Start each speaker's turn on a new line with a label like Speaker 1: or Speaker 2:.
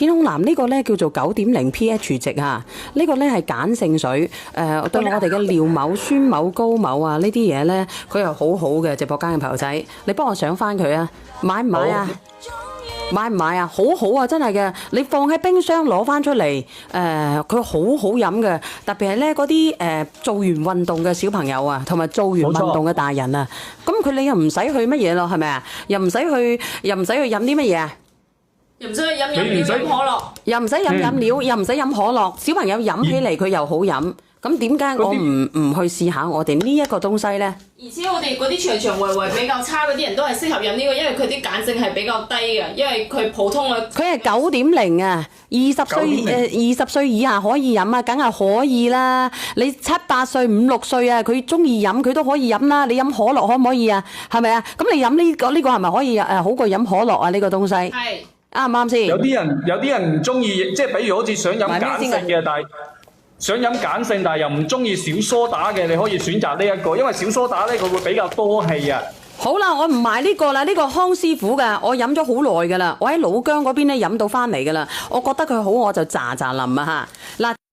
Speaker 1: 健康藍呢個咧叫做9.0 pH 值啊，呢個咧係鹼性水，對我哋嘅尿錳、酸錳、高錳啊呢啲嘢咧，佢係好好嘅。直播間嘅朋友仔，你幫我上翻佢啊，買唔買啊？買唔買啊？好好啊，真係嘅。你放喺冰箱攞翻出嚟，佢好好飲嘅。特別係咧嗰啲做完運動嘅小朋友啊，同埋做完運動嘅大人啊，咁你又唔使去乜嘢咯，係咪啊？又唔使去飲啲乜嘢啊？
Speaker 2: 又唔使飲可樂，
Speaker 1: 又唔使飲料，又唔使飲可樂。小朋友飲起嚟佢又好飲。咁點解我唔去試下我哋呢一個東西呢？
Speaker 2: 而且我哋嗰啲腸胃比較差嗰啲人都係適合飲呢個，因為佢啲鹼性係比較低嘅，因為佢普通嘅。佢係
Speaker 1: 9.0啊，20歲以下可以飲啊，梗係可以啦。你7、8歲、5、6歲啊，佢中意飲佢都可以飲啦。你飲可樂可唔可以啊？係咪啊？咁你飲呢個係咪可以好過飲可樂啊？呢個東西係啱唔啱先？
Speaker 3: 有啲人唔中意，即係比如好似想飲鹼性嘅，但係想飲鹼性但係又唔中意小蘇打嘅，你可以選擇呢一個，因為小蘇打咧佢會比較多氣啊。
Speaker 1: 好啦，我唔買呢個啦，呢個康師傅㗎，我飲咗好耐㗎啦，我喺老姜嗰邊咧飲到翻嚟㗎啦，我覺得佢好我就喳喳淋啊嚇嗱。